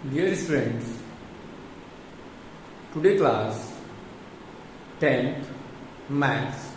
Dear students, today class 10th Maths,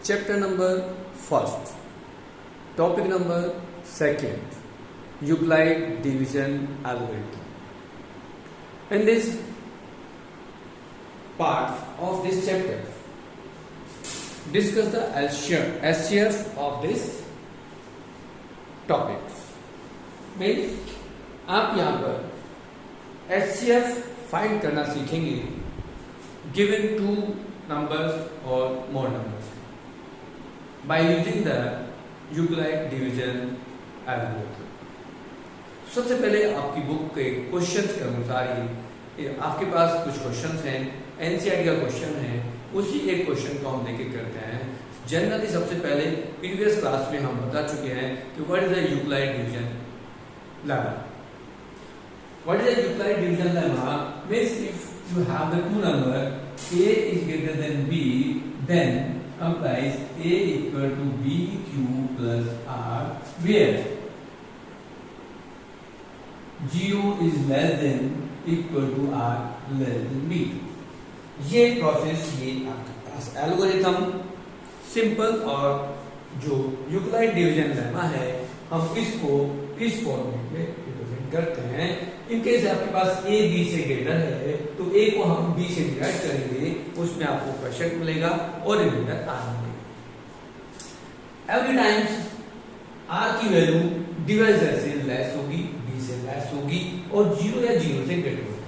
chapter number 1st, topic number 2nd, Euclid division algorithm. In this part of this chapter, discuss the SCF of this topics. Means आप यहाँ पर HCF find करना सीखेंगे given two numbers और मोर numbers by using the Euclid division algorithm. सबसे पहले आपकी book के क्वेश्चंस के अनुसार ही आपके पास कुछ क्वेश्चंस हैं, एनसीईआरटी का क्वेश्चन है, उसी एक क्वेश्चन को हम लेके करते हैं। जनरली सबसे पहले प्रीवियस क्लास में हम बता चुके हैं कि what is the Euclid division lemma. What is the Euclid division lemma? Means if you have the two number a is greater than b, then implies a equal to bq plus r, where 0 is less than equal to r less than b। ये process ये आपके पास algorithm simple और जो Euclid division lemma है हम इसको इस format में रिप्रेजेंट करते हैं। इन केस आपके पास a b से ग्रेटर है तो a को हम b से डिवाइड करेंगे, उसमें आपको क्वेश्चन मिलेगा और रिमाइंडर r मिलेगा। एवरी टाइम्स r की वैल्यू डिवाइजर से लेस होगी, b से लेस होगी और 0 या 0 से ग्रेटर होगी।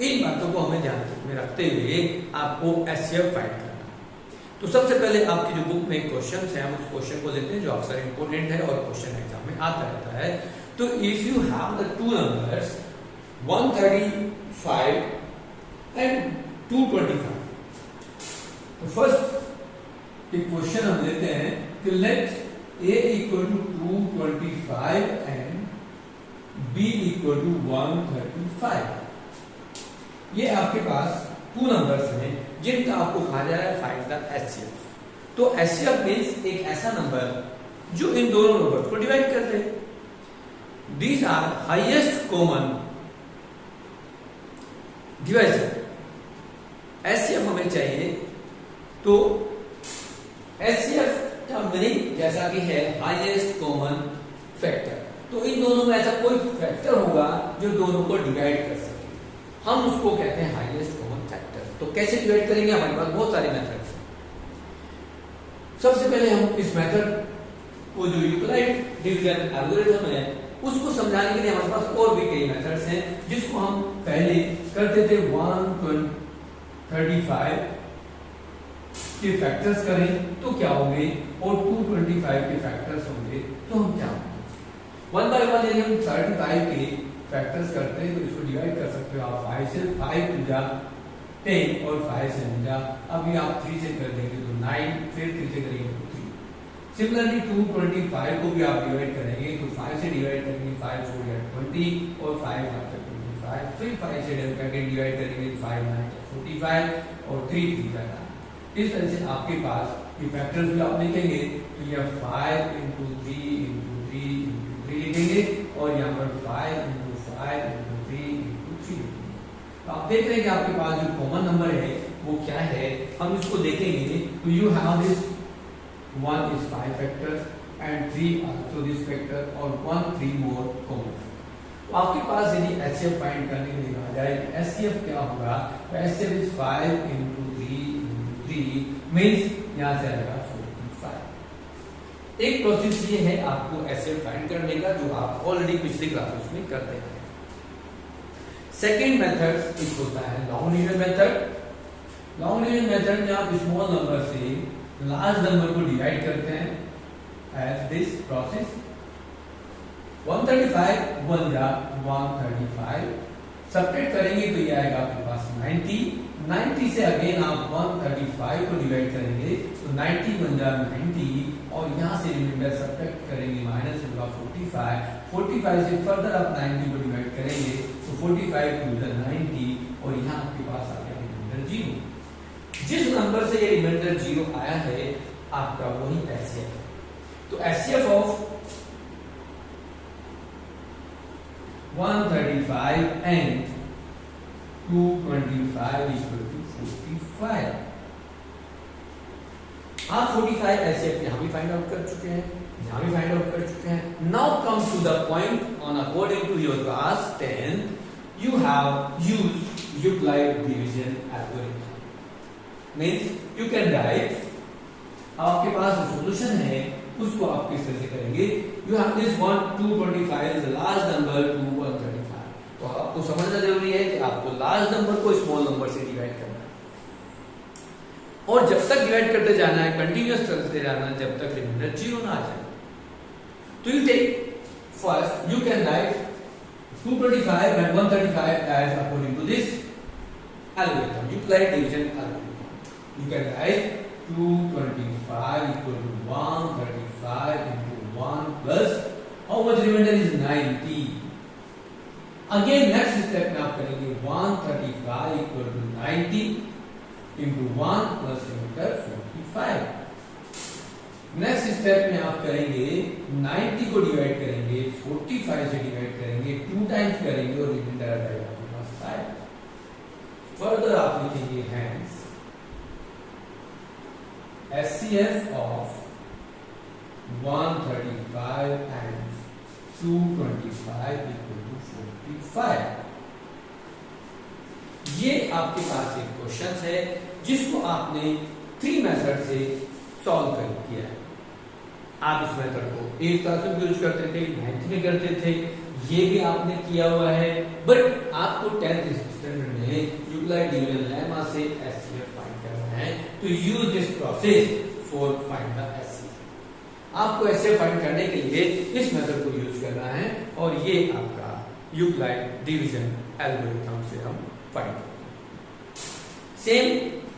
इन बातों को हमें ध्यान में रखते हुए आपको HCF फाइंड करना है। तो सबसे पहले आपकी जो बुक में क्वेश्चन है हम उस क्वेश्चन को लेते हैं जो अक्सर इंपोर्टेंट है और क्वेश्चन एग्जाम में आता रहता है। तो if you have the two numbers 135 and 225, तो फर्स्ट एक क्वेश्चन हम लेते हैं कि let a equal to 225 and b equal to 135। ये आपके पास टू नंबर्स हैं जिनका आपको कहा जा रहा है फाइंड द HCF। तो HCF मींस एक ऐसा नंबर जो इन दोनों नंबर्स को डिवाइड कर दे। These are highest common divisor। HCF हमें चाहिए तो HCF का मीनिंग जैसा कि है हाईएस्ट कॉमन फैक्टर। तो इन दोनों में ऐसा कोई फैक्टर होगा जो दोनों को डिवाइड कर सके, हम उसको कहते हैं हाईएस्ट कॉमन फैक्टर। तो कैसे डिवाइड करेंगे, हमारे पास बहुत सारे मेथड्स हैं। सबसे पहले हम इस मेथड को जो यूक्लिड डिवीजन एल्गोरिथम है उसको समझाने के लिए हमारे पास और भी कई मेथड्स हैं जिसको हम पहले करते थे 135 के फैक्टर्स करें तो क्या होंगे और 225 के फैक्टर्स होंगे तो हम क्या होंगे। वन बाय वन यदि हम 35 के फैक्टर्स करते हैं तो इसको डिवाइड कर सकते हो आप 5 से, 5 टू जा 10 और 5 से जा, अभी आप 3 से कर देंगे तो 9, फिर 3 से करेंगे तो 3। सिमिलरली 225 को भी आप डिवाइड करेंगे तो 5 से डिवाइड करेंगे 5 4 या 20 और 5 after 25, फिर 5 से डिवाइड करेंगे 5 9 45 और 3 3 का 9। इस तरह से आपके पास ये फैक्टर्स भी आप लिखेंगे तो यह 5 into 3 into 3 into 3 लिखेंगे और यहाँ पर 5 into 5 into 3 into 3 लिखेंगे। तो आप देख रहे हैं कि आपके पास जो कॉमन नंबर है वो क्या है, हम इसको देखेंगे। तो you have this 1 is 5 factors and 3 also this factor और 1 3 more common। तो आपके पास यदि HCF फाइंड करने के लिए कहा जाए कि HCF क्या होगा, तो HCF is 5 into 3 into 3 means यहाँ से आएगा 45। एक प्रोसेस ये है आपको HCF फाइंड करने का जो आप ऑलरेडी पिछली क्लासेस में करते हैं। सेकेंड मेथड एक होता है long division method. Long division method में आप स्मॉल नंबर से लार्ज नंबर को डिवाइड करते हैं एज दिस प्रोसेस। 135 1 जा 135, सब्ट्रैक्ट करेंगे तो ये आएगा आपके पास 90 से अगेन आप 135 को डिवाइड करेंगे तो 90 1 जा 90 और यहाँ से रिमाइंडर सब्ट्रैक्ट करेंगे माइनस होगा 45 से फर्दर आप 90 को डिवाइड करेंगे तो 45 2 जा 90 और यहाँ आपके पास आ गया रिमाइंडर 0। जिस नंबर से ये रिमाइंडर 0 आया है आपका वही HCF है। तो HCF of 135 and 225 equal to 45। आप 45 ऐसे यहां भी फाइंड आउट कर चुके हैं, यहां भी फाइंड आउट कर चुके हैं। Now come to the point on according to your class 10 you have used Euclid division algorithm। Means you can write, आपके पास जो सॉल्यूशन है उसको आप किस तरह से करेंगे। You have this one 225 is the large number to 135। तो आपको समझना जरूरी है कि आपको लार्ज नंबर को स्मॉल नंबर से डिवाइड करना है और जब तक डिवाइड करते जाना है, कंटिन्यूअस करते जाना है जब तक रिमाइंडर 0 ना आ जाए। तो you take first you can write 225 and 135 as according to this algorithm, Euclid division algorithm. You can write 225 equal to 135 into 1 plus how much remainder is 90। Again next step में आप करेंगे 135 equal to 90 into 1 plus remainder 45। Next step में आप करेंगे 90 को divide करेंगे 45 से divide करेंगे 2 टाइम्स करेंगे और रिमाइंडर आ जाएगा आपके पास 5। फर्दर आप लिखेंगे hence SCF of 135 and 225 equal to 45। ये आपके पास एक क्वेश्चन है जिसको आपने 3 मेथड से सॉल्व किया है। आप इस मेथड को 8th क्लास में यूज करते थे, 9th में करते थे, ये भी आपने किया हुआ है, बट आपको 10th स्टैंडर्ड में यूक्लिड डिवीजन लेमा से एचसीएफ फाइंड करना है। तो use this process for find the HCF. आपको एचसीएफ फाइंड करने के लिए इस मेथड को यूज करना है और ये आपका यूक्लिड डिवीजन एल्गोरिथम से हम फाइंड करते हैं। सेम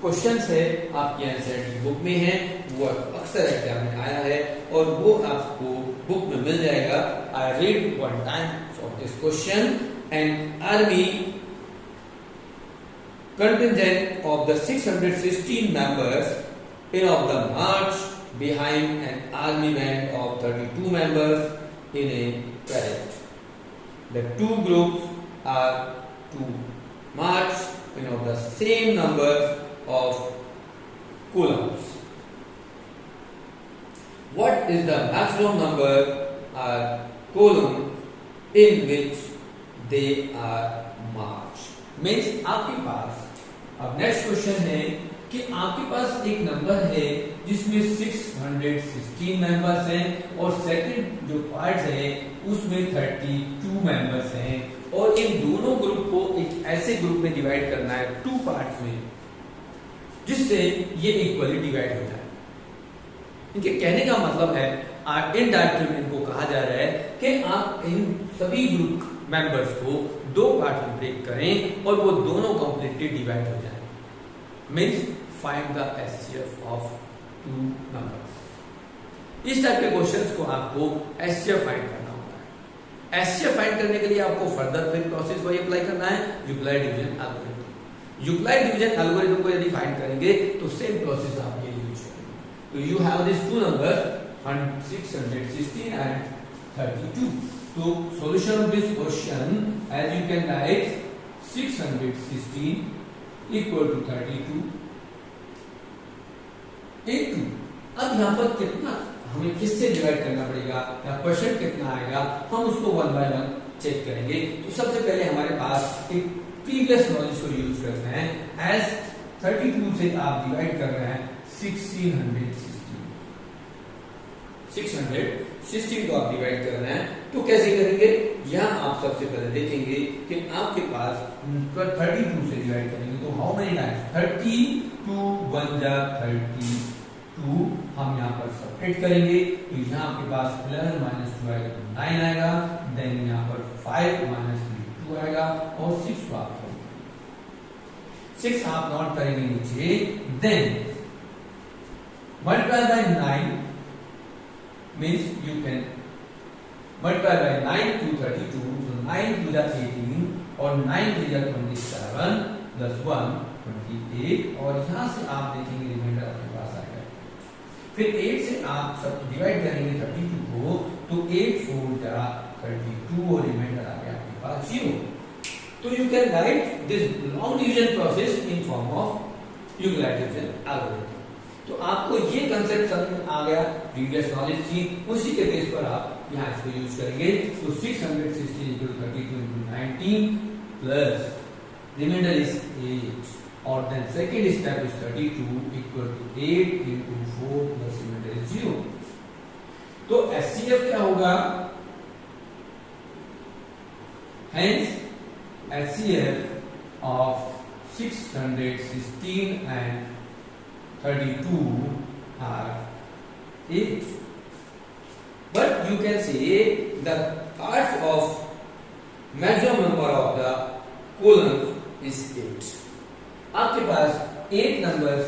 क्वेश्चंस है आपके एनसीईआरटी बुक में है, वो अक्सर एग्जाम में आया है और वो आपको बुक में मिल जाएगा। I read one time of this question and army contingent of the 616 members in of the march behind an army band of 32 members in a parade. The two groups are to march in of the same numbers of coulombs. What is the maximum number or column in which they are marched? Means आपके पास अब next question है कि आपके पास एक number है जिसमें 616 members हैं और सेकंड जो पार्ट है उसमें 32 मेंबर्स हैं और इन दोनों ग्रुप को एक ऐसे ग्रुप में डिवाइड करना है 2 पार्ट्स में जिससे ये इक्वली डिवाइड हो जाए। इनके कहने का मतलब है इनडायरेक्टली इनको कहा जा रहा है कि आप इन सभी ग्रुप मेंबर्स को 2 पार्ट में ब्रेक करें और वो दोनों कंप्लीटली डिवाइड हो जाए। Means find the HCF of 2 numbers. इस टाइप के क्वेश्चंस को आपको एचसीएफ फाइंड करना होता है। एचसीएफ फाइंड करने के लिए आपको फर्दर फिर प्रोसेस को अप्लाई करना है Euclid division algorithm. Euclid division algorithm को यदि फाइंड करेंगे तो सेम प्रोसेस आप ये यूज करेंगे। तो you have this 2 numbers 616 and 32। So solution of this question, as you can write 616 equal to 32 into, अब यहाँ पर कितना हमें किससे डिवाइड करना पड़ेगा या क्वेश्चन कितना आएगा हम उसको 1 by 1 चेक करेंगे। तो सबसे पहले हमारे पास एक प्रीवियस नॉलेज को यूज करते हैं। एज 32 से आप डिवाइड कर रहे हैं 616 को आप डिवाइड कर रहे हैं तो कैसे करेंगे। यहाँ आप सबसे पहले देखेंगे कि आपके पास 32 से डिवाइड करेंगे तो हाउ मेनी टाइम्स 32 1 जा 32 हम यहाँ पर सब्ट्रैक्ट करेंगे तो यहाँ आपके पास 11 minus 2 आएगा तो 9 आएगा। देन यहाँ पर 5 minus 3 2 आएगा और 6 को आप करेंगे 6 आप नोट करेंगे नीचे। Then multiply by 9 means you can multiply by 9 to 32 so 9 to the 18 और 9 to the 27 plus 1 28 और यहाँ से आप देखेंगे रिमाइंडर आपके पास आएगा। फिर 8 से आप सब डिवाइड करेंगे 32 को तो 8 4 जा 32 और रिमाइंडर आ गया आपके आपका 0। तो you can write this long division process in form of Euclidean algorithm. तो आपको ये कंसेप्ट समझ में आ गया, प्रीवियस नॉलेज थी, उसी के बेस पर आप यहाँ इसको यूज करेंगे। तो 616 × 32 × 19 प्लस रिमाइंडर इज 8 और then second step is 32 equal to 8 × 4 plus reminder is 0। तो HCF क्या होगा? Hence HCF of 616 and 32 are 8. But you can say the parts of maximum number of the columns is 8. आपके पास 8 numbers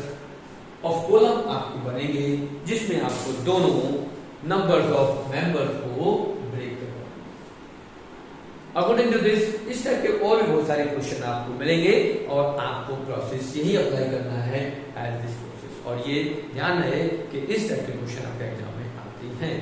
of column आपको बनेंगे जिसमें आपको दोनों numbers of members को ब्रेक करना। अकॉर्डिंग टू दिस इस टाइप के और भी बहुत सारे क्वेश्चन आपको मिलेंगे और आपको प्रोसेस यही अप्लाई करना है एज दिस प्रोसेस। और ये ध्यान रहे कि इस टाइप के क्वेश्चन आपके एग्जाम में आते हैं।